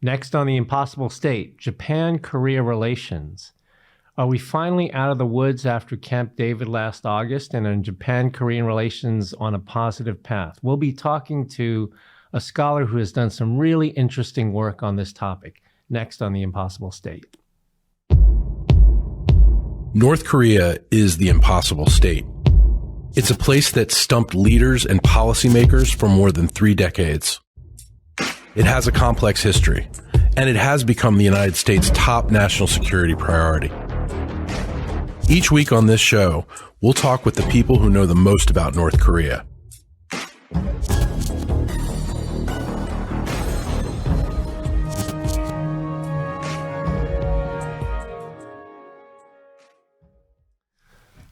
Next on The Impossible State, Japan-Korea relations. Are we finally out of the woods after Camp David last August and in Japan-Korean relations on a positive path? We'll be talking to a scholar who has done some really interesting work on this topic. Next on The Impossible State. North Korea is the impossible state. It's a place that stumped leaders and policymakers for more than 3 decades. It has a complex history, and it has become the United States' top national security priority. Each week on this show, we'll talk with the people who know the most about North Korea.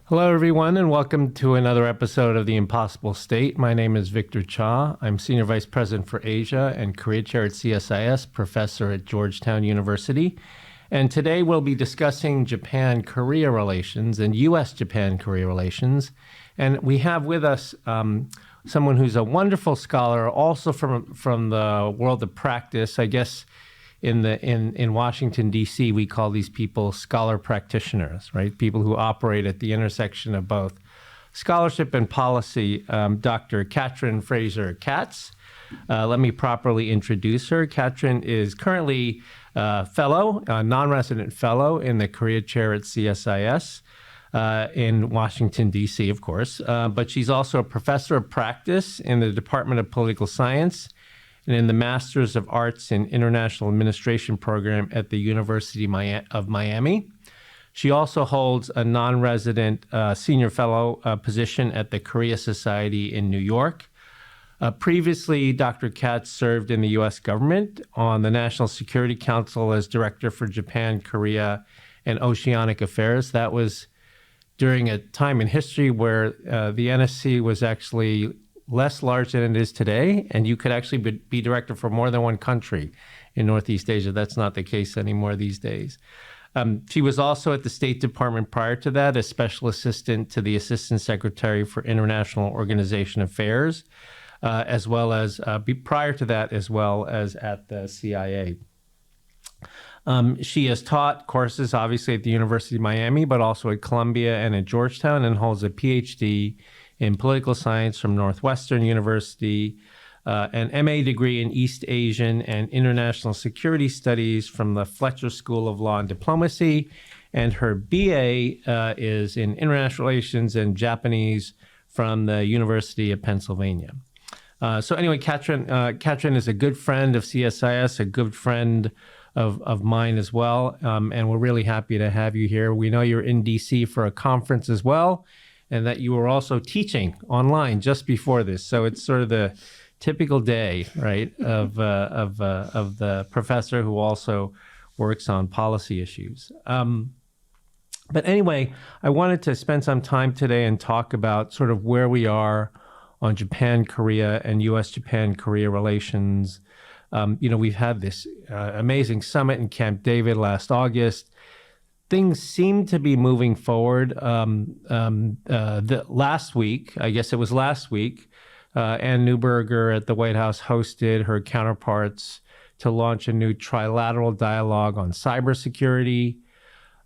Hello, everyone, and welcome to another episode of The Impossible State. My name is Victor Cha. I'm Senior Vice President for Asia and Korea Chair at CSIS, Professor at Georgetown University. And today we'll be discussing Japan-Korea relations and US-Japan-Korea relations. And we have with us someone who's a wonderful scholar, also from the world of practice. I guess in Washington, D.C., we call these people scholar practitioners, right? People who operate at the intersection of both scholarship and policy. Dr. Katrin Fraser Catz. Let me properly introduce her. Katrin is currently non-resident fellow in the Korea Chair at CSIS in Washington, D.C., of course. But she's also a professor of practice in the Department of Political Science and in the Masters of Arts in International Administration program at the University of Miami. She also holds a non-resident senior fellow position at the Korea Society in New York. Previously, Dr. Katz served in the U.S. government on the National Security Council as Director for Japan, Korea, and Oceanic Affairs. That was during a time in history where the NSC was actually less large than it is today, and you could actually be director for more than one country in Northeast Asia. That's not the case anymore these days. She was also at the State Department prior to that, as special assistant to the Assistant Secretary for International Organization Affairs, as well as prior to that, as well as at the CIA. She has taught courses, obviously, at the University of Miami, but also at Columbia and at Georgetown, and holds a PhD in political science from Northwestern University, an MA degree in East Asian and International Security Studies from the Fletcher School of Law and Diplomacy, and her BA is in International Relations and Japanese from the University of Pennsylvania. So anyway, Katrin is a good friend of CSIS, a good friend of mine as well, and we're really happy to have you here. We know you're in D.C. for a conference as well, and that you were also teaching online just before this. So it's sort of the typical day, right, of the professor who also works on policy issues. But anyway, I wanted to spend some time today and talk about sort of where we are on Japan-Korea and US-Japan-Korea relations. We've had this amazing summit in Camp David last August. Things seem to be moving forward. Last week, I guess it was last week, Ann Neuberger at the White House hosted her counterparts to launch a new trilateral dialogue on cybersecurity.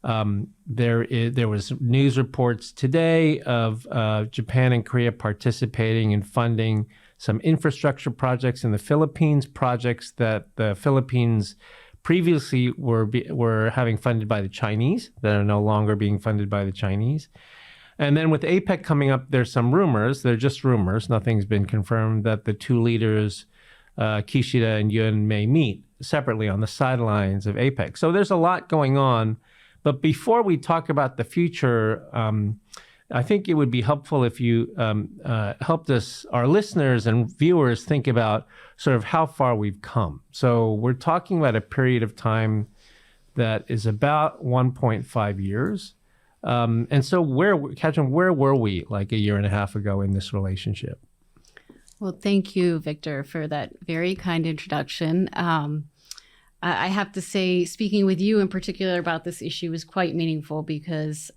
There was news reports today of Japan and Korea participating in funding some infrastructure projects in the Philippines, projects that the Philippines previously were having funded by the Chinese that are no longer being funded by the Chinese. And then with APEC coming up, there's some rumors, they're just rumors, nothing's been confirmed, that the two leaders, Kishida and Yoon, may meet separately on the sidelines of APEC. So there's a lot going on. But before we talk about the future, I think it would be helpful if you helped us, our listeners and viewers, think about sort of how far we've come. So we're talking about a period of time that is about 1.5 years. And so Katrin, where were we like a year and a half ago in this relationship? Well, thank you, Victor, for that very kind introduction. I have to say, speaking with you in particular about this issue was quite meaningful because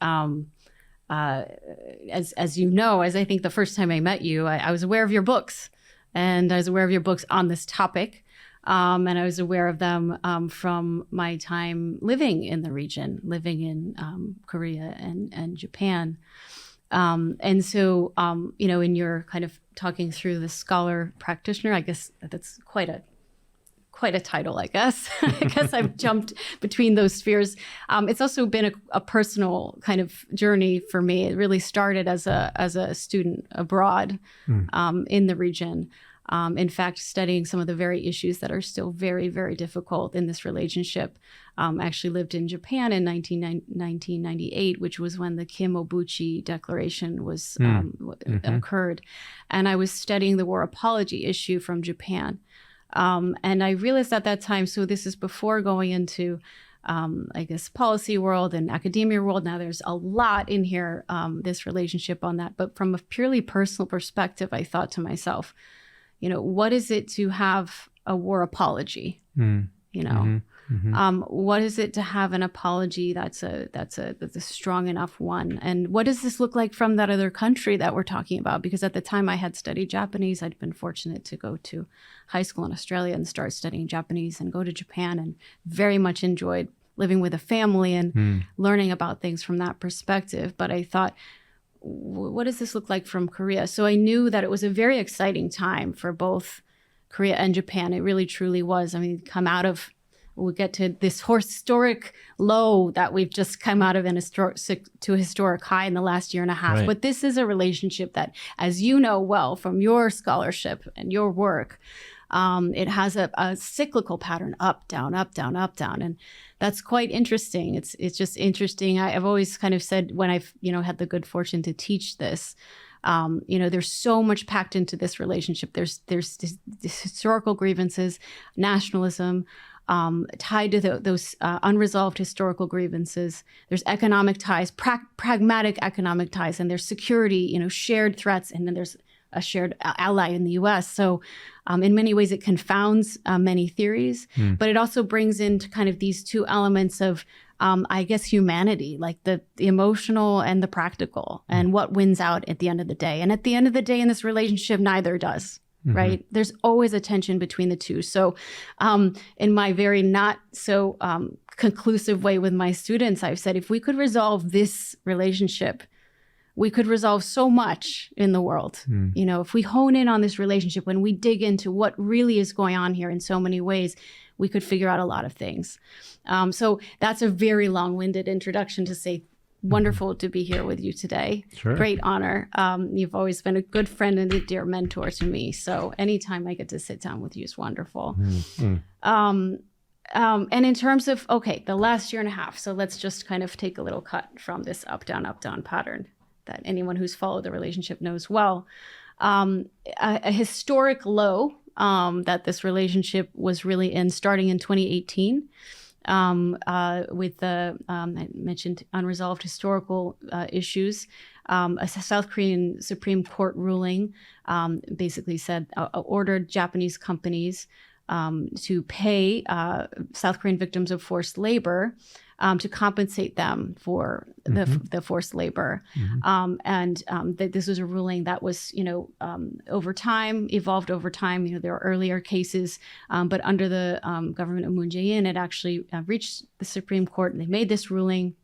as you know, as I think the first time I met you, I was aware of your books, and I was aware of your books on this topic. And I was aware of them from my time living in the region, living in Korea and Japan. And so, in your kind of talking through the scholar practitioner, I guess that's quite a title, I guess. I guess I've jumped between those spheres. It's also been a personal kind of journey for me. It really started as a student abroad in the region. In fact, studying some of the very issues that are still very, very difficult in this relationship. I actually lived in Japan in 1998, which was when the Kim-Obuchi Declaration was occurred. And I was studying the war apology issue from Japan. And I realized at that time, so this is before going into, I guess, policy world and academia world. Now there's a lot in here, this relationship on that. But from a purely personal perspective, I thought to myself, what is it to have a war apology? What is it to have an apology that's a strong enough one? And what does this look like from that other country that we're talking about? Because at the time I had studied Japanese. I'd been fortunate to go to high school in Australia and start studying Japanese and go to Japan, and very much enjoyed living with a family and learning about things from that perspective. But I thought, what does this look like from Korea? So I knew that it was a very exciting time for both Korea and Japan. It really, truly was. I mean, we'll get to this historic low that we've just come out of to a historic high in the last year and a half. Right. But this is a relationship that, as you know well from your scholarship and your work, it has a cyclical pattern, up, down, up, down, up, down. And that's quite interesting. It's just interesting. I've always kind of said when I've, had the good fortune to teach this, there's so much packed into this relationship. There's this historical grievances, nationalism, tied to those unresolved historical grievances. There's economic ties, pragmatic economic ties, and there's security, shared threats, and then there's a shared ally in the U.S. So in many ways, it confounds many theories, but it also brings into kind of these two elements of, I guess, humanity, like the emotional and the practical, and what wins out at the end of the day. And at the end of the day in this relationship, neither does. Right? There's always a tension between the two. So in my very not so conclusive way with my students, I've said, if we could resolve this relationship, we could resolve so much in the world. If we hone in on this relationship, when we dig into what really is going on here in so many ways, we could figure out a lot of things. So that's a very long-winded introduction to say, wonderful to be here with you today. Sure. Great honor. You've always been a good friend and a dear mentor to me. So anytime I get to sit down with you is wonderful. And in terms of, the last year and a half, so let's just kind of take a little cut from this up, down pattern that anyone who's followed the relationship knows well. A historic low that this relationship was really in starting in 2018. With the, I mentioned unresolved historical issues. A South Korean Supreme Court ruling basically said, ordered Japanese companies to pay South Korean victims of forced labor to compensate them for the forced labor. This was a ruling that was, evolved over time. There are earlier cases, but under the government of Moon Jae-in, it actually reached the Supreme Court, and they made this ruling.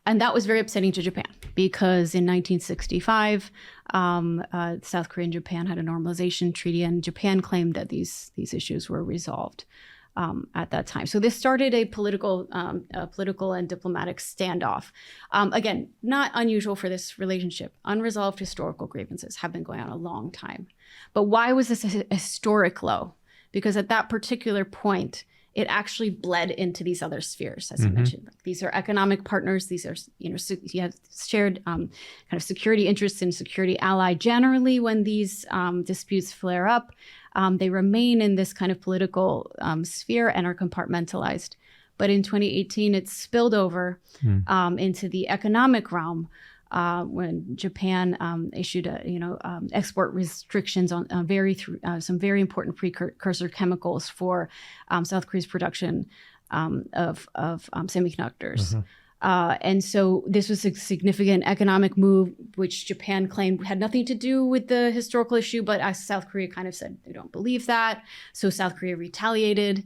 And that was very upsetting to Japan because in 1965, South Korea and Japan had a normalization treaty, and Japan claimed that these issues were resolved at that time. So this started a political and diplomatic standoff. Again, not unusual for this relationship. Unresolved historical grievances have been going on a long time. But why was this a historic low? Because at that particular point, it actually bled into these other spheres, as I mentioned. These are economic partners. These are, you have shared kind of security interests and security ally. Generally, when these disputes flare up, they remain in this kind of political sphere and are compartmentalized. But in 2018, it spilled over into the economic realm when Japan issued export restrictions on some very important precursor chemicals for South Korea's production of semiconductors. And so this was a significant economic move, which Japan claimed had nothing to do with the historical issue, but South Korea kind of said they don't believe that. So South Korea retaliated.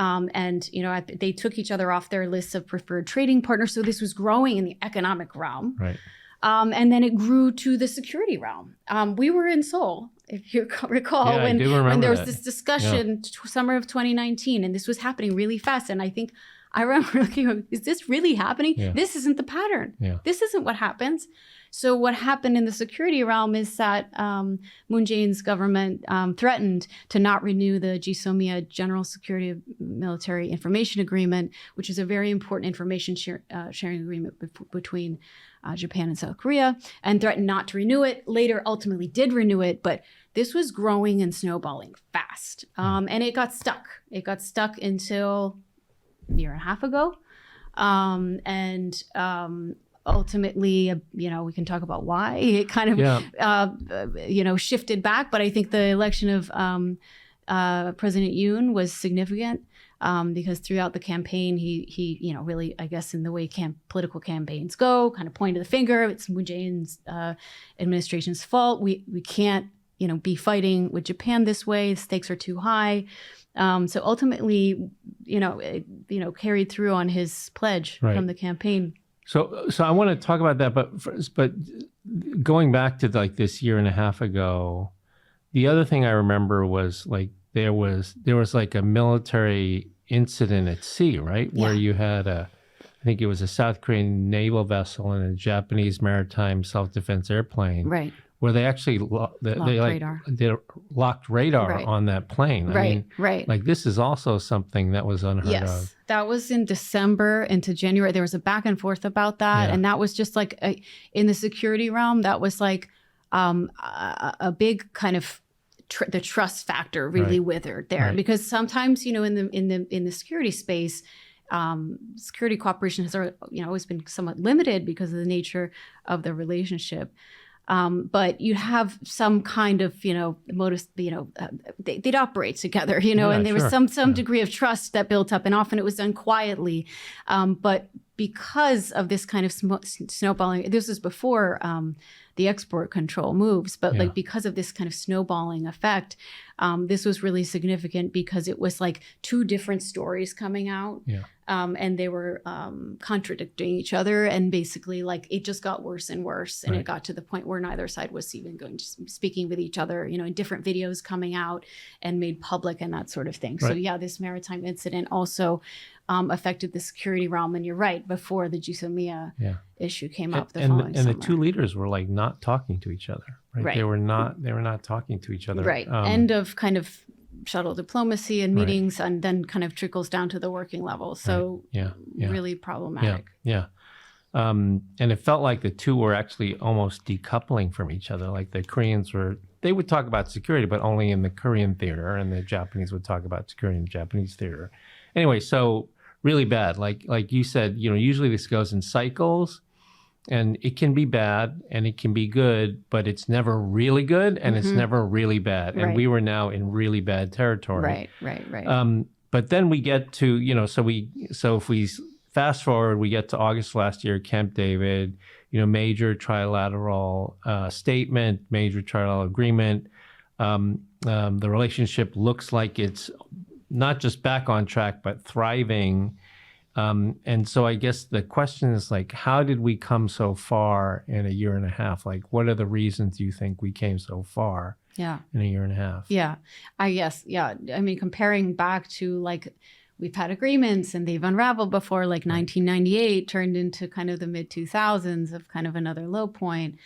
And, they took each other off their lists of preferred trading partners. So this was growing in the economic realm. Right. And then it grew to the security realm. We were in Seoul, if you recall, Yeah, when there was that. this discussion, summer of 2019, and this was happening really fast. And I remember looking, is this really happening? Yeah. This isn't the pattern. Yeah. This isn't what happens. So what happened in the security realm is that Moon Jae-in's government threatened to not renew the GSOMIA General Security Military Information Agreement, which is a very important information sharing agreement between Japan and South Korea, and threatened not to renew it. Later, ultimately did renew it, but this was growing and snowballing fast. And it got stuck. It got stuck until a year and a half ago. Ultimately, we can talk about why it kind of, shifted back. But I think the election of President Yoon was significant because throughout the campaign, he really, I guess, in the way political campaigns go, kind of pointed the finger. It's Moon Jae-in's administration's fault. We can't, be fighting with Japan this way. The stakes are too high. So ultimately, it carried through on his pledge from the campaign. So I want to talk about that, but going back to like this year and a half ago, the other thing I remember was like there was like a military incident at sea, right? Yeah. Where you had I think it was a South Korean naval vessel and a Japanese maritime self-defense airplane, Right. where they actually they locked radar Right. on that plane. Right. I mean, Right. like this is also something that was unheard Yes, of. that was in December into January. There was a back and forth about that. Yeah. And that was just like in the security realm, that was like a big kind of the trust factor really Right. withered there. Right. Because sometimes, in the security space, security cooperation has always been somewhat limited because of the nature of the relationship. But you have some kind of, modus, they'd operate together, and there was some degree of trust that built up, and often it was done quietly. But because of this kind of snowballing, this was before the export control moves, but like because of this kind of snowballing effect, this was really significant because it was like two different stories coming out. Yeah. And they were contradicting each other, and basically like it just got worse and worse, and Right. it got to the point where neither side was even speaking with each other, in different videos coming out and made public and that sort of thing. Right. So yeah, this maritime incident also affected the security realm, and you're right, before the GSOMIA issue came up the following summer. And the two leaders were like not talking to each other, right? Right. They were not talking to each other. Right. End of kind of shuttle diplomacy and Right. meetings, and then kind of trickles down to the working level. So Yeah. really problematic. Yeah. And it felt like the two were actually almost decoupling from each other. Like the Koreans they would talk about security, but only in the Korean theater, and the Japanese would talk about security in the Japanese theater. Anyway, so really bad. Like you said, usually this goes in cycles, and it can be bad and it can be good, but it's never really good and it's never really bad. And Right. we were now in really bad territory. Right. But then we get to, so if we fast forward, we get to August last year, Camp David, major trilateral statement, major trilateral agreement. The relationship looks like it's not just back on track, but thriving. And so I guess the question is like, how did we come so far in a year and a half? Like, what are the reasons you think we came so far in a year and a half? Yeah, I guess. Yeah. I mean, comparing back to like, we've had agreements and they've unraveled before, like 1998 turned into kind of the mid 2000s of kind of another low point.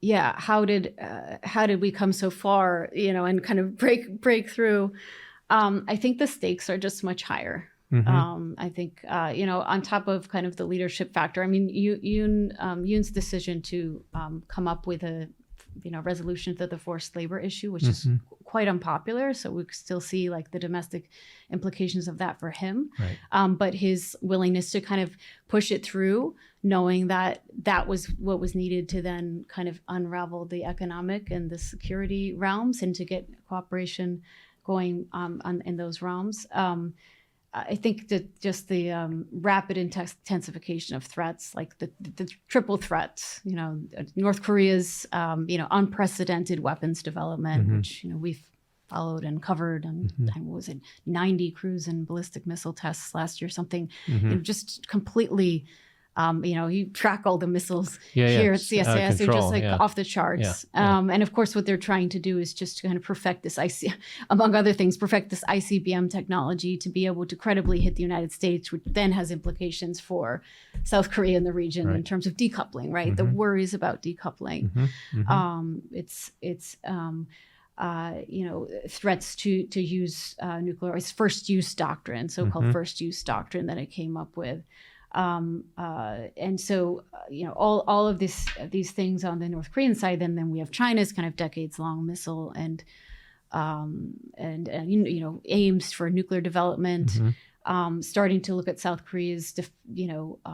Yeah, how did we come so far, and kind of break through? I think the stakes are just much higher. I think, on top of kind of the leadership factor, I mean, Yoon's decision to come up with a, resolution to the forced labor issue, which is quite unpopular. So we still see like the domestic implications of that for him. Right. But his willingness to kind of push it through, knowing that that was what was needed to then kind of unravel the economic and the security realms and to get cooperation going in those realms. I think that just the rapid intensification of threats, like the triple threats, North Korea's, unprecedented weapons development, which, we've followed and covered, and what was it, 90 cruise and ballistic missile tests last year, something, just completely, you track all the missiles here at CSIS, they're just like off the charts. And of course, what they're trying to do is just to kind of perfect this among other things, perfect this ICBM technology to be able to credibly hit the United States, which then has implications for South Korea and the region in terms of decoupling, right? The worries about decoupling. Threats to use nuclear, it's first use doctrine, so-called first use doctrine that it came up with. And so, all of these things on the North Korean side, then we have China's kind of decades-long missile and aims for nuclear development, starting to look at South Korea's,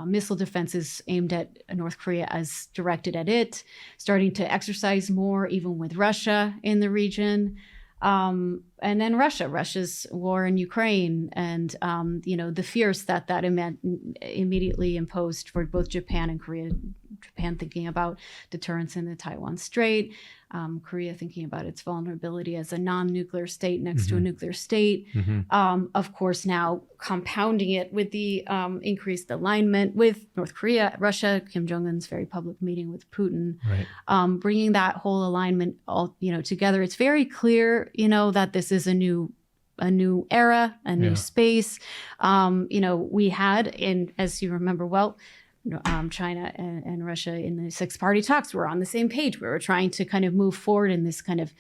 missile defenses aimed at North Korea as directed at it, starting to exercise more even with Russia in the region. And then Russia's war in Ukraine, and the fears that immediately imposed for both Japan and Korea. Japan thinking about deterrence in the Taiwan Strait, Korea thinking about its vulnerability as a non-nuclear state next to a nuclear state. Of course, now compounding it with the increased alignment with North Korea, Russia, Kim Jong-un's very public meeting with Putin, bringing that whole alignment all together. It's very clear, that this is a new era, a new space. We had, as you remember well, China and Russia in the six-party talks were on the same page. We were trying to kind of move forward in this kind of,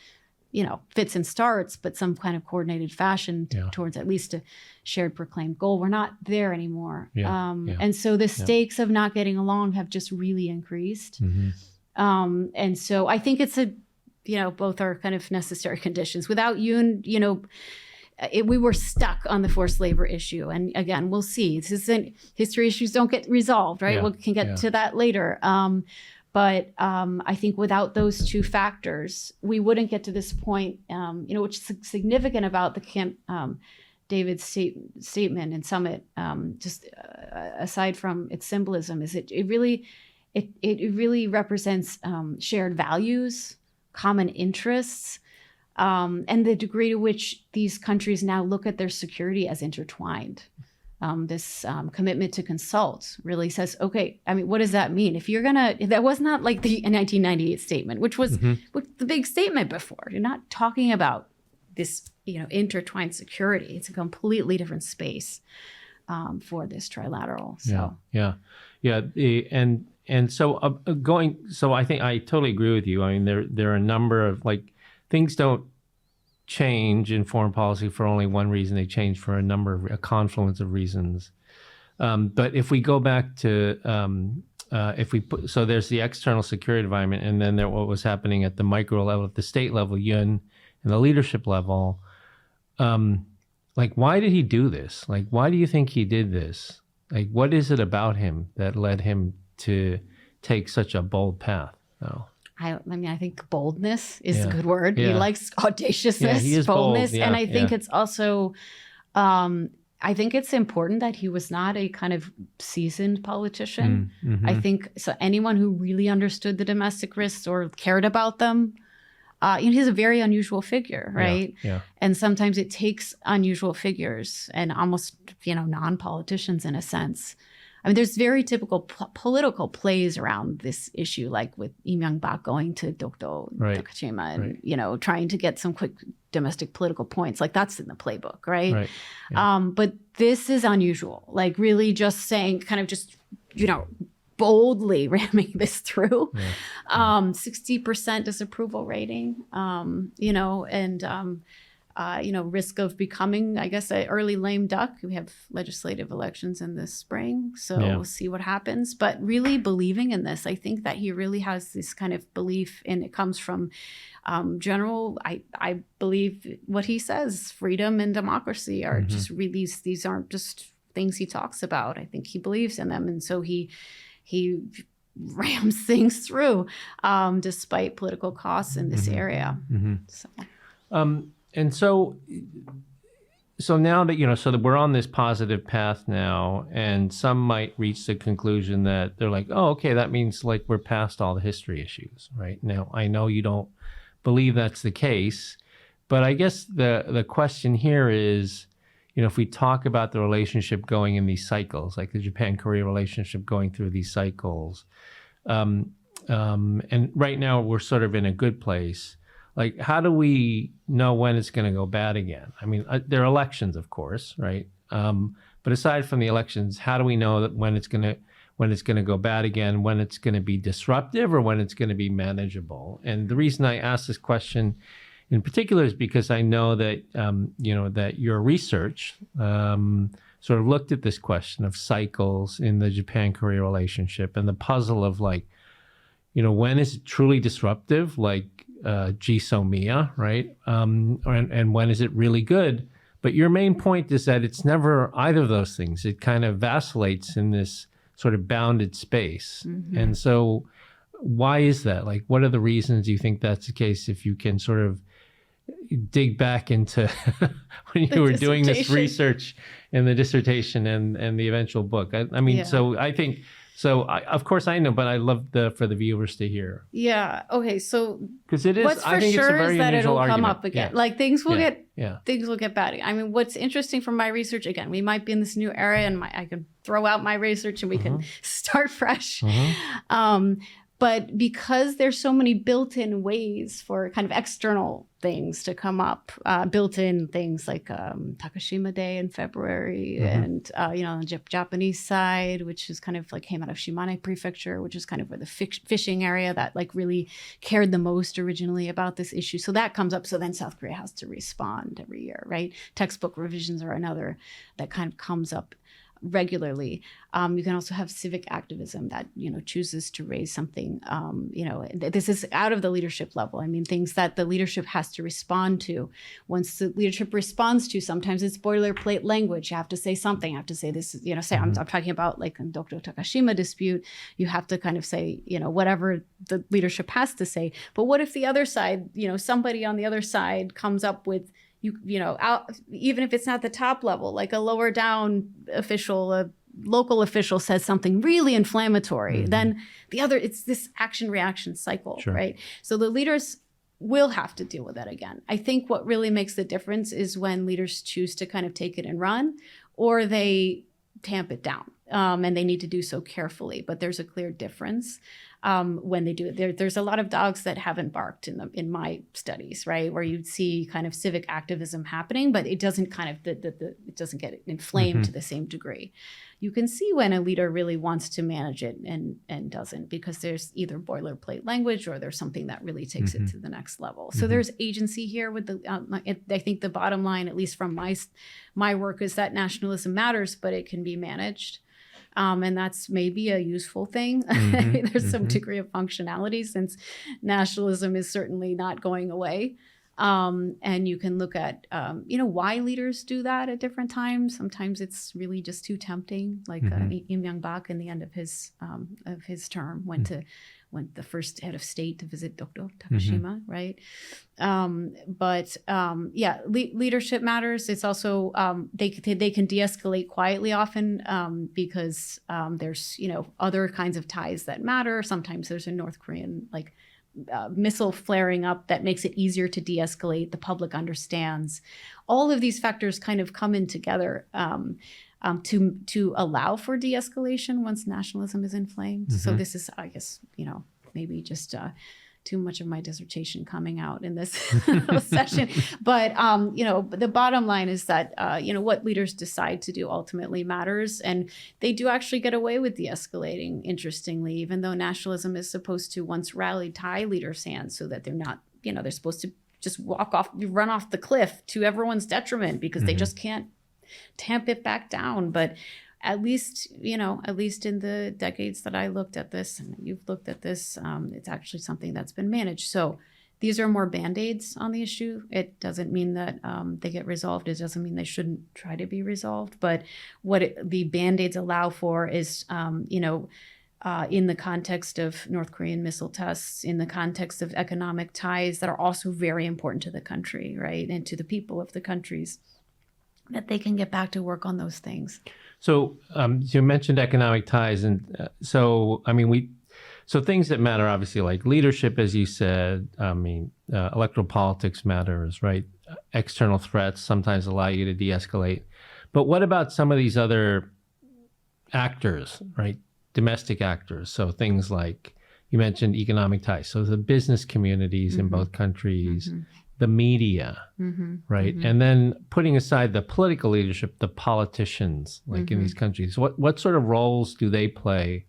fits and starts, but some kind of coordinated fashion towards at least a shared proclaimed goal. We're not there anymore. And so the stakes of not getting along have just really increased. And so I think it's both are kind of necessary conditions. Without we were stuck on the forced labor issue. And again, we'll see. This isn't, history issues don't get resolved, right? We can get to that later. But I think without those two factors, we wouldn't get to this point, which is significant about the Camp David's statement and summit, just aside from its symbolism, is it really represents shared values, common interests, and the degree to which these countries now look at their security as intertwined. This commitment to consult really says, okay, what does that mean? That was not like the 1998 statement, which was the big statement before. You're not talking about this, intertwined security. It's a completely different space for this trilateral. So So I think I totally agree with you. There are a number of things don't change in foreign policy for only one reason. They change for a confluence of reasons. But if we go back to so there's the external security environment, and then what was happening at the micro level, at the state level, Yun, and the leadership level. Why did he do this? Why do you think he did this? What is it about him that led him to take such a bold path? I think boldness is a good word. He likes audaciousness, he is boldness. bold. And I think it's also, I think it's important that he was not a kind of seasoned politician. I think so anyone who really understood the domestic risks or cared about them, he's a very unusual figure, right? And sometimes it takes unusual figures and almost, non-politicians in a sense. There's very typical political plays around this issue, like with Lee Myung-bak going to Dokdo, Takashima, and trying to get some quick domestic political points. That's in the playbook, right? But this is unusual. Really just saying, kind of just boldly ramming this through. 60% disapproval rating. Risk of becoming, I guess, an early lame duck. We have legislative elections in this spring, so we'll see what happens. But really believing in this, I think that he really has this kind of belief, and it comes from general, I believe what he says, freedom and democracy are just really, these aren't just things he talks about. I think he believes in them. And so he rams things through despite political costs in this area. So. And so so now that, so that we're on this positive path now, and some might reach the conclusion that they're like, oh, okay, that means like we're past all the history issues, right? Now, I know you don't believe that's the case, but I guess the question here is, if we talk about the relationship going in these cycles, like the Japan-Korea relationship going through these cycles, and right now we're sort of in a good place. Like, how do we know when it's going to go bad again? I mean, there are elections, of course, right? But aside from the elections, how do we know that when it's going to go bad again, when it's going to be disruptive or when it's going to be manageable? And the reason I ask this question in particular is because I know that that your research sort of looked at this question of cycles in the Japan-Korea relationship and the puzzle of like, when is it truly disruptive, like MAIA, right? And when is it really good? But your main point is that it's never either of those things. It kind of vacillates in this sort of bounded space. Mm-hmm. And so why is that? Like, what are the reasons you think that's the case, if you can sort of dig back into when you were doing this research in the dissertation and the eventual book? I mean, so I think... So, of course, I know, but I love for the viewers to hear. Yeah. Okay. So, because it is, what's I think for it's a sure very is that unusual it'll argument. come up again. Yeah. Like things will get bad. I mean, what's interesting from my research, again, we might be in this new era, and I can throw out my research and we can start fresh. But because there's so many built-in ways for kind of external things to come up, built-in things like Takashima Day in February, and on the Japanese side, which is kind of like came out of Shimane Prefecture, which is kind of where the fishing area that like really cared the most originally about this issue. So that comes up. So then South Korea has to respond every year, right? Textbook revisions are another that kind of comes up regularly. You can also have civic activism that, chooses to raise something, this is out of the leadership level. I mean, things that the leadership has to respond to. Once the leadership responds to, sometimes it's boilerplate language. You have to say something. You have to say this, say, I'm talking about like in Dr. Takashima dispute, you have to kind of say, whatever the leadership has to say. But what if the other side, somebody on the other side comes up with, even if it's not the top level, like a lower down official, a local official says something really inflammatory, then it's this action reaction cycle, right? So the leaders will have to deal with that again. I think what really makes the difference is when leaders choose to kind of take it and run, or they tamp it down, and they need to do so carefully. But there's a clear difference. When they do it, there's a lot of dogs that haven't barked in my studies, right? Where you'd see kind of civic activism happening, but it doesn't kind of it doesn't get inflamed to the same degree. You can see when a leader really wants to manage it and doesn't, because there's either boilerplate language or there's something that really takes it to the next level. So there's agency here with I think the bottom line, at least from my work, is that nationalism matters, but it can be managed. And that's maybe a useful thing. There's some degree of functionality, since nationalism is certainly not going away. And you can look at, why leaders do that at different times. Sometimes it's really just too tempting. Like Im Young-bak, in the end of his term, went the first head of state to visit Dr. Takashima, right? Leadership matters. It's also, they can de-escalate quietly often, because there's, other kinds of ties that matter. Sometimes there's a North Korean, missile flaring up that makes it easier to de-escalate. The public understands. All of these factors kind of come in together to allow for de-escalation once nationalism is inflamed. So this is, I guess, maybe just too much of my dissertation coming out in this session. But, the bottom line is that, what leaders decide to do ultimately matters. And they do actually get away with de-escalating, interestingly, even though nationalism is supposed to, once rallied, tie leaders' hands so that they're not, they're supposed to just run off the cliff to everyone's detriment, because they just can't tamp it back down. But at least in the decades that I looked at this, and you've looked at this, it's actually something that's been managed. So these are more Band-Aids on the issue. It doesn't mean that they get resolved. It doesn't mean they shouldn't try to be resolved. But what the Band-Aids allow for is, in the context of North Korean missile tests, in the context of economic ties that are also very important to the country, right, and to the people of the countries. that they can get back to work on those things. So you mentioned economic ties, and so things that matter, obviously, like leadership, as you said. Electoral politics matters, right? External threats sometimes allow you to de-escalate. But what about some of these other actors, right? Domestic actors. So things like you mentioned economic ties. So the business communities in both countries, the media, right? And then putting aside the political leadership, the politicians, like in these countries, what sort of roles do they play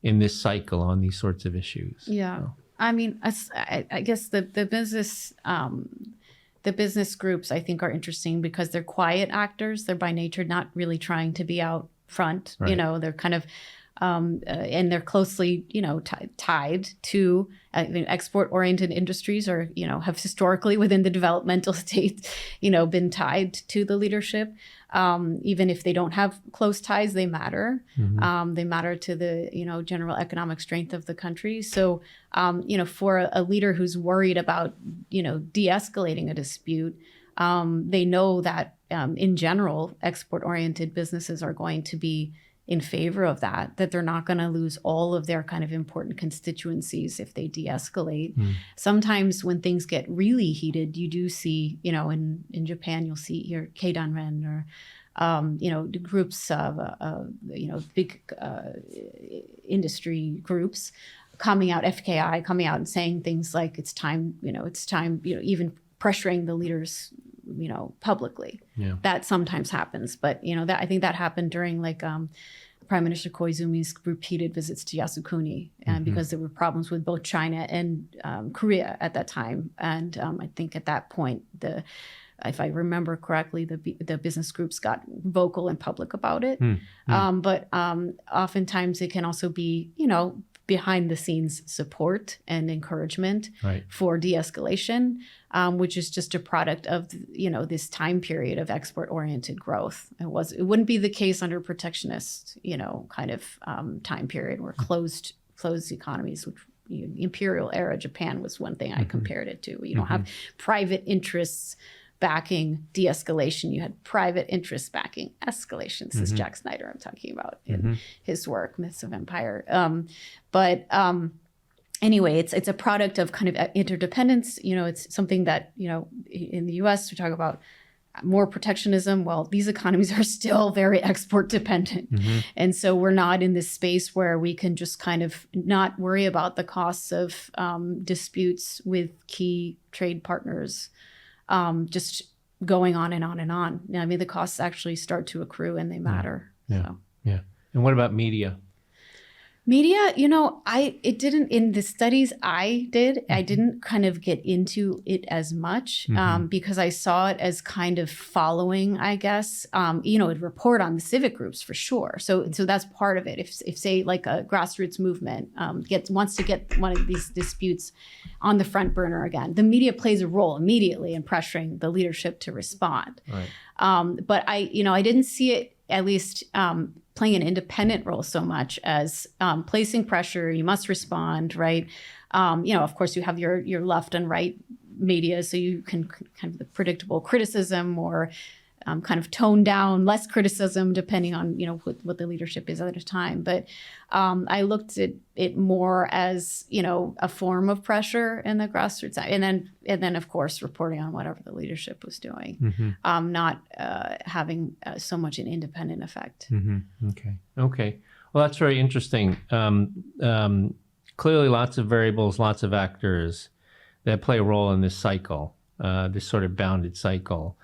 in this cycle on these sorts of issues? Yeah. So. I guess the business groups, I think, are interesting because they're quiet actors. They're by nature not really trying to be out front. Right. They're kind of, and they're closely, tied to export-oriented industries, or have historically within the developmental states, been tied to the leadership. Even if they don't have close ties, they matter. They matter to the general economic strength of the country. So for a leader who's worried about de-escalating a dispute, they know that in general export-oriented businesses are going to be in favor of that they're not going to lose all of their kind of important constituencies if they de-escalate. Sometimes when things get really heated, you do see, in Japan, you'll see your Keidanren or, groups of, big industry groups coming out, FKI coming out and saying things like it's time, even pressuring the leaders, publicly. Yeah. That sometimes happens, but that I think that happened during Prime Minister Koizumi's repeated visits to Yasukuni, and because there were problems with both China and Korea at that time, and I think at that point if I remember correctly, the business groups got vocal and public about it. But oftentimes it can also be behind the scenes support and encouragement for de-escalation, which is just a product of this time period of export-oriented growth. It wouldn't be the case under protectionist kind of time period where closed economies, which imperial era Japan was one thing I compared it to. You don't have private interests backing de-escalation. You had private interests backing escalation. This is Jack Snyder I'm talking about in his work, Myths of Empire. Anyway, it's a product of kind of interdependence. It's something that, in the US, we talk about more protectionism. Well, these economies are still very export dependent. And so we're not in this space where we can just kind of not worry about the costs of disputes with key trade partners. Just going on and on and on. The costs actually start to accrue and they matter. Yeah. And what about media? Media, it didn't, in the studies I did, I didn't kind of get into it as much because I saw it as kind of following, I guess, it'd report on the civic groups for sure. So that's part of it. If say like a grassroots movement wants to get one of these disputes on the front burner again, the media plays a role immediately in pressuring the leadership to respond. Right. But I didn't see it, at least playing an independent role so much as placing pressure. You must respond, right? Of course, you have your left and right media, so you can kind of the predictable criticism or kind of tone down less criticism depending on what the leadership is at a time. But I looked at it more as a form of pressure in the grassroots side, and then of course reporting on whatever the leadership was doing, not having so much an independent effect. Okay. Well, that's very interesting. Clearly, lots of variables, lots of actors that play a role in this cycle, this sort of bounded cycle.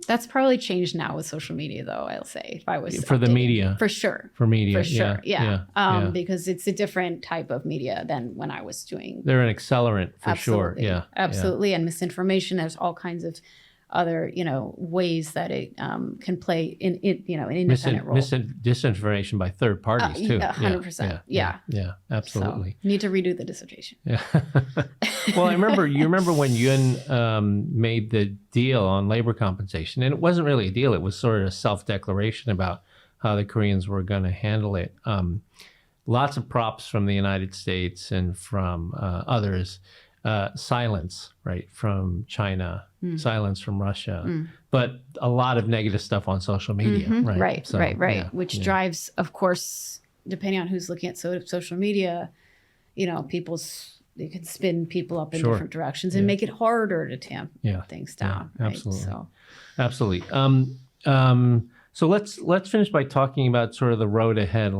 That's probably changed now with social media, though, I'll say, if I was for the media. For sure. For media. For sure. Yeah. Because it's a different type of media than when I was doing. They're an accelerant for sure. Yeah. Absolutely. Yeah. And misinformation, there's all kinds of other, ways that it can play in an independent role. Disinformation by third parties too. 100%. Yeah, absolutely. So, need to redo the dissertation. Yeah. Well, you remember when Yoon made the deal on labor compensation, and it wasn't really a deal. It was sort of a self-declaration about how the Koreans were going to handle it. Lots of props from the United States and from others. silence, right, from China, silence from Russia, but a lot of negative stuff on social media, right? Right, So, right. yeah, Which yeah. drives, of course, depending on who's looking at social media, they can spin people up in Sure. different directions and make it harder to tamp things down. Yeah, right? absolutely. So, absolutely. So let's finish by talking about sort of the road ahead.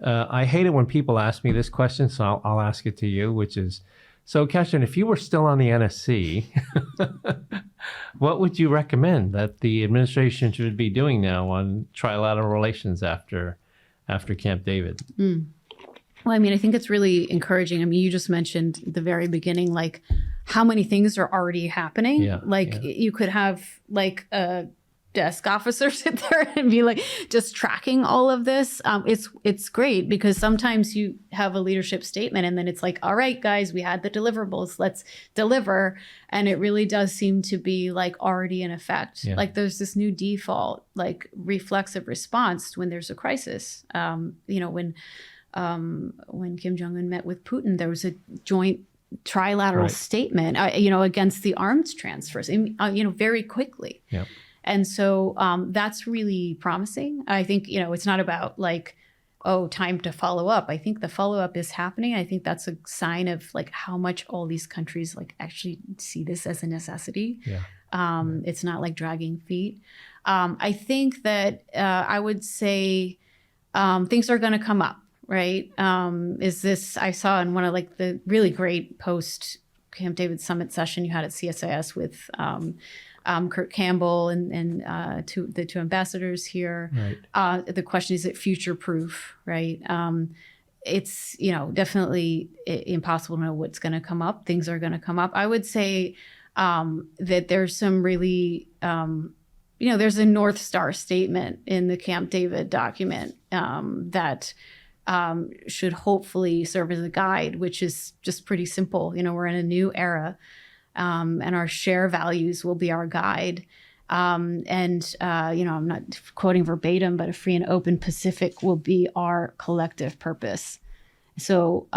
I hate it when people ask me this question, so I'll ask it to you, which is, so Katrin, if you were still on the NSC, what would you recommend that the administration should be doing now on trilateral relations after Camp David? Well, I mean, I think it's really encouraging. I mean, you just mentioned at the very beginning, like how many things are already happening. You could have like a desk officer sit there and be like just tracking all of this. It's great because sometimes you have a leadership statement and then it's like, all right, guys, we had the deliverables, let's deliver. And it really does seem to be like already in effect. Yeah. Like there's this new default, like reflexive response when there's a crisis. When Kim Jong-un met with Putin, there was a joint trilateral statement, against the arms transfers, very quickly. Yep. And so that's really promising. I think, it's not about like, time to follow up. I think the follow-up is happening. I think that's a sign of like how much all these countries like actually see this as a necessity. Yeah. It's not like dragging feet. I think that I would say things are going to come up. Right. I saw in one of like the really great post Camp David summit session you had at CSIS with Kurt Campbell and the two ambassadors here. Right. The question is it future proof, right? It's, definitely impossible to know what's going to come up. Things are going to come up. I would say that there's some really, there's a North Star statement in the Camp David document that should hopefully serve as a guide, which is just pretty simple. We're in a new era, and our share values will be our guide. I'm not quoting verbatim, but a free and open Pacific will be our collective purpose. So,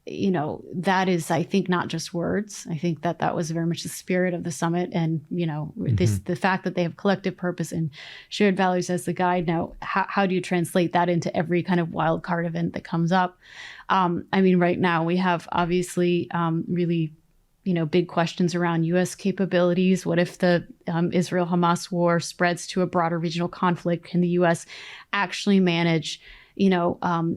that is, I think, not just words. I think that was very much the spirit of the summit. And, the fact that they have collective purpose and shared values as the guide. Now, how do you translate that into every kind of wild card event that comes up? Right now we have obviously really, big questions around U.S. capabilities. What if the Israel-Hamas war spreads to a broader regional conflict? Can the U.S. actually manage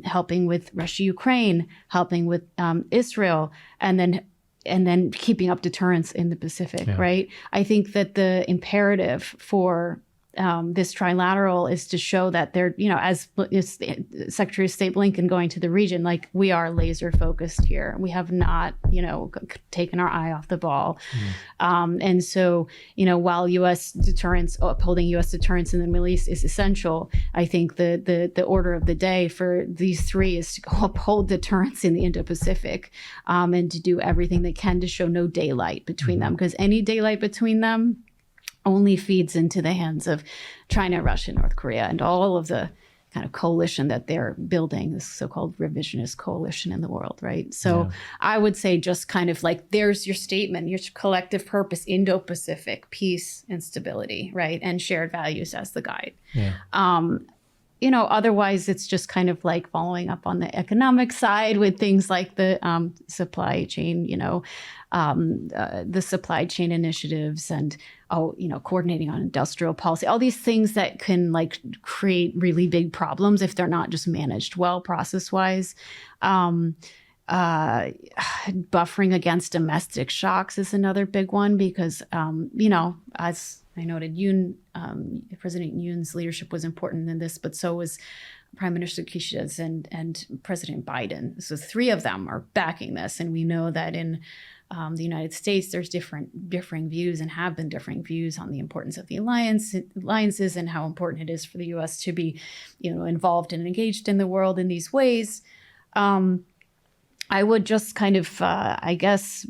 helping with Russia, Ukraine, helping with Israel, and then keeping up deterrence in the Pacific, right? I think that the imperative for this trilateral is to show that they're, as Secretary of State Blinken going to the region, like we are laser focused here. We have not, taken our eye off the ball. And so, while U.S. deterrence, upholding U.S. deterrence in the Middle East is essential, I think the order of the day for these three is to uphold deterrence in the Indo-Pacific, and to do everything they can to show no daylight between them, because any daylight between them only feeds into the hands of China, Russia, North Korea, and all of the kind of coalition that they're building, this so-called revisionist coalition in the world, right? So I would say just kind of like, there's your statement, your collective purpose, Indo-Pacific, peace and stability, right? And shared values as the guide. Yeah. Otherwise it's just kind of like following up on the economic side with things like the supply chain, the supply chain initiatives and, coordinating on industrial policy, all these things that can like create really big problems if they're not just managed well process-wise. Buffering against domestic shocks is another big one because, as I noted, President Yoon's leadership was important in this, but so was Prime Minister Kishida's and President Biden. So three of them are backing this. And we know that in the United States, there's differing views and have been differing views on the importance of the alliances and how important it is for the U.S. to be, involved and engaged in the world in these ways. I would just kind of, I guess,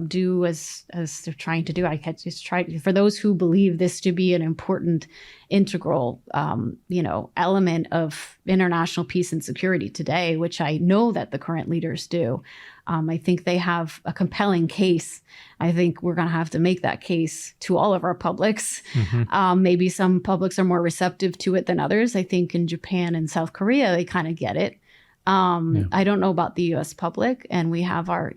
do as they're trying to do. I could just try for those who believe this to be an important, integral, element of international peace and security today, which I know that the current leaders do. I think they have a compelling case. I think we're going to have to make that case to all of our publics. Maybe some publics are more receptive to it than others. I think in Japan and South Korea, they kind of get it. I don't know about the U.S. public, and we have our,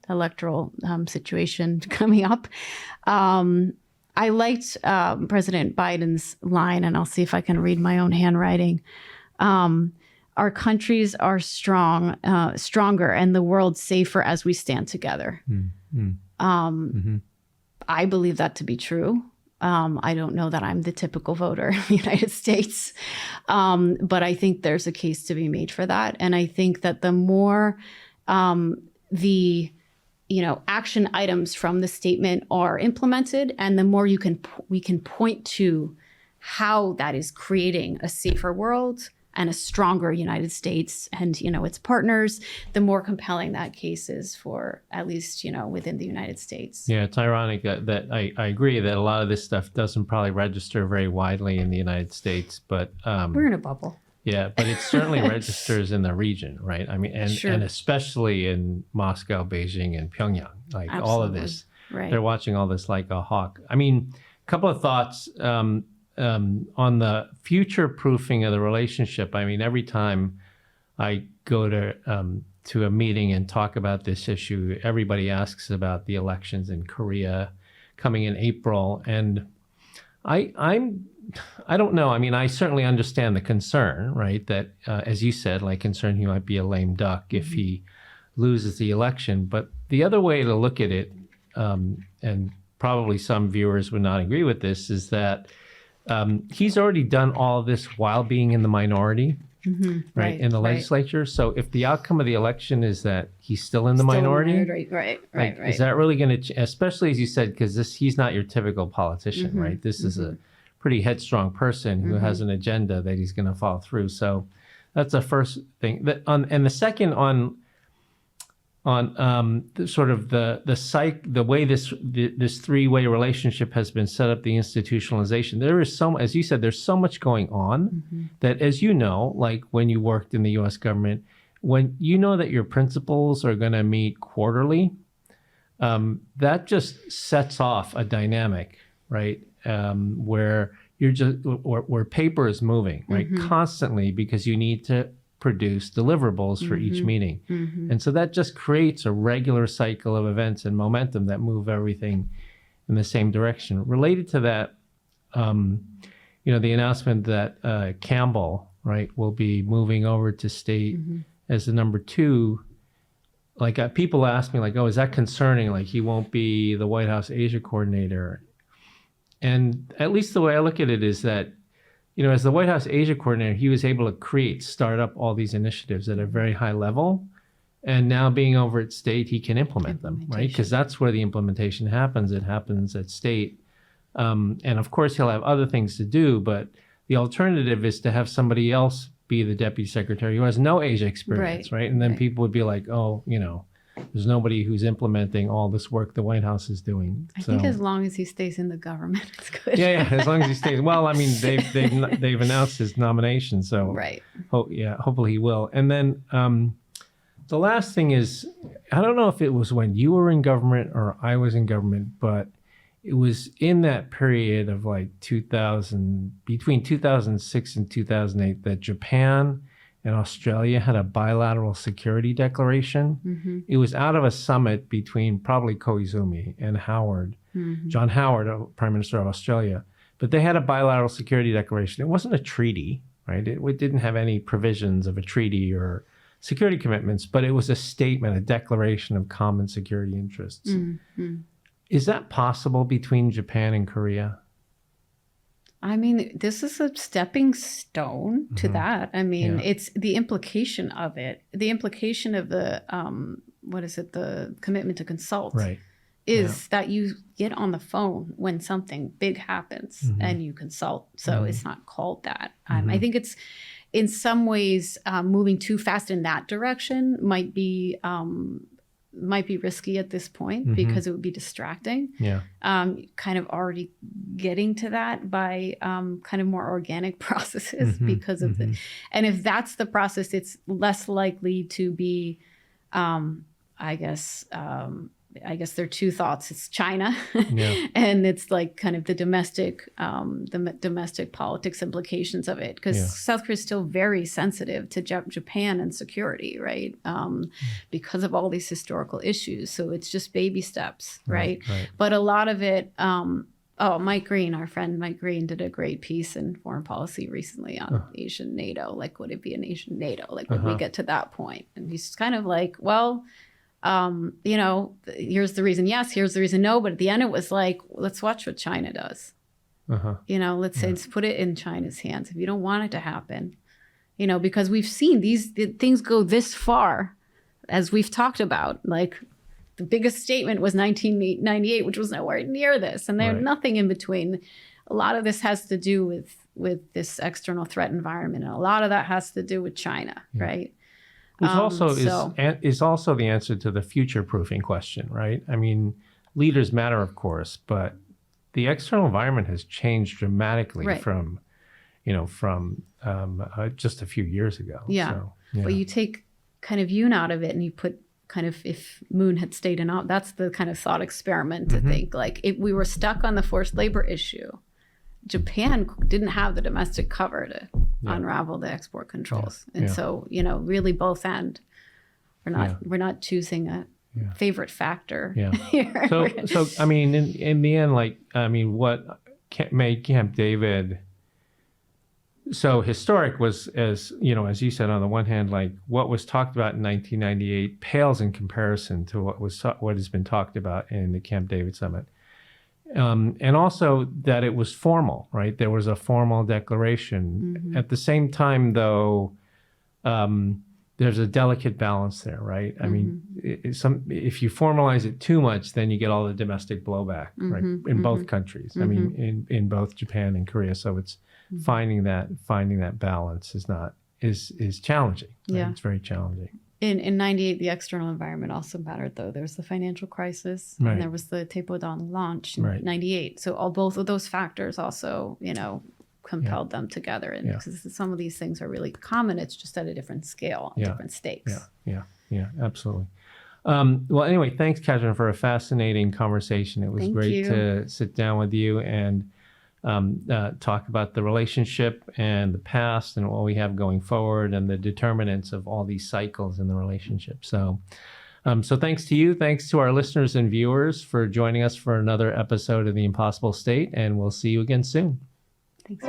electoral situation coming up. I liked President Biden's line, and I'll see if I can read my own handwriting. Our countries are stronger, and the world safer as we stand together. I believe that to be true. I don't know that I'm the typical voter in the United States, but I think there's a case to be made for that. And I think that the more action items from the statement are implemented, and the more we can point to how that is creating a safer world and a stronger United States and, its partners, the more compelling that case is for at least, within the United States. Yeah, it's ironic that I agree that a lot of this stuff doesn't probably register very widely in the United States, but we're in a bubble. Yeah, but it certainly registers in the region, right? I mean, and especially in Moscow, Beijing, and Pyongyang, like Absolutely. All of this. Right. They're watching all this like a hawk. I mean, a couple of thoughts on the future proofing of the relationship. I mean, every time I go to a meeting and talk about this issue, everybody asks about the elections in Korea coming in April, and I don't know. I mean, I certainly understand the concern, right? That, as you said, concern he might be a lame duck if he loses the election. But the other way to look at it, and probably some viewers would not agree with this, is that he's already done all of this while being in the minority, right, in the legislature. So if the outcome of the election is that he's still in the minority, right. Is that really going to, especially as you said, because he's not your typical politician, right? This is a pretty headstrong person who has an agenda that he's going to follow through. So that's the first thing. And the second on sort of the way this three-way relationship has been set up, the institutionalization. There is as you said, there's so much going on that, as you know, like when you worked in the U.S. government, when you know that your principals are going to meet quarterly, that just sets off a dynamic, right? Where you're just where paper is moving, right, constantly, because you need to produce deliverables for each meeting. And so that just creates a regular cycle of events and momentum that move everything in the same direction. Related to that, the announcement that Campbell, right, will be moving over to state as the number 2. People ask me, is that concerning? He won't be the White House Asia coordinator. And at least the way I look at it is that, as the White House Asia coordinator, he was able to start up all these initiatives at a very high level. And now being over at state, he can implement them, right? Because that's where the implementation happens. It happens at state. And of course, he'll have other things to do, but the alternative is to have somebody else be the deputy secretary who has no Asia experience, right? And then people would be like, oh, there's nobody who's implementing all this work the White House is doing. I think as long as he stays in the government, it's good. Yeah, as long as he stays. Well, I mean, they've announced his nomination, so hopefully he will. And then the last thing is, I don't know if it was when you were in government or I was in government, but it was in that period of between 2006 and 2008 that Japan and Australia had a bilateral security declaration. It was out of a summit between probably Koizumi and Howard, John Howard, Prime Minister of Australia. But they had a bilateral security declaration. It wasn't a treaty, right? It didn't have any provisions of a treaty or security commitments, but it was a statement, a declaration of common security interests. Is that possible between Japan and Korea? I mean, this is a stepping stone to that. I mean, it's the implication of it. The implication of the, the commitment to consult is that you get on the phone when something big happens and you consult. So it's not called that. I think in some ways, moving too fast in that direction might be risky at this point because it would be distracting. Yeah. Kind of already getting to that by kind of more organic processes because of and if that's the process, it's less likely to be, I guess there are two thoughts. It's China and it's like kind of the domestic politics implications of it, because South Korea is still very sensitive to Japan and security, right? Because of all these historical issues. So it's just baby steps, right? But a lot of it, Mike Green, our friend Mike Green, did a great piece in Foreign Policy recently on Asian NATO. Like, would it be a nation NATO? Like, would we get to that point? And he's kind of like, well, here's the reason yes, here's the reason no. But at the end, it was like, let's watch what China does. Let's say, let's put it in China's hands. If you don't want it to happen, because we've seen these things go this far, as we've talked about. Like, the biggest statement was 1998, which was nowhere near this. And there's nothing in between. A lot of this has to do with this external threat environment. And a lot of that has to do with China, right? Which also is also the answer to the future-proofing question, right? I mean, leaders matter, of course, but the external environment has changed dramatically from just a few years ago. Yeah. So, But you take kind of Yoon out of it and you put kind of, if Moon had stayed in, that's the kind of thought experiment to think, like, if we were stuck on the forced labor issue, Japan didn't have the domestic cover to unravel the export controls. And so, really both end. We're not choosing a favorite factor. Here. So I mean, in the end, what made Camp David so historic was, as you said, on the one hand, like, what was talked about in 1998 pales in comparison to what has been talked about in the Camp David summit. And also that it was formal, right? There was a formal declaration. At the same time, though, there's a delicate balance there, right? I mean, if you formalize it too much, then you get all the domestic blowback, right? In both countries. I mean, in both Japan and Korea. So it's finding that balance is challenging. Right? Yeah, it's very challenging. In 98, the external environment also mattered, though. There was the financial crisis, and there was the Taepodong launch in 98. So both of those factors also, compelled them together. And because some of these things are really common, it's just at a different scale, different stakes. Yeah, absolutely. Well, anyway, thanks, Katrin, for a fascinating conversation. It was great to sit down with you and talk about the relationship and the past and what we have going forward and the determinants of all these cycles in the relationship. So thanks to you. Thanks to our listeners and viewers for joining us for another episode of The Impossible State, and we'll see you again soon. Thanks.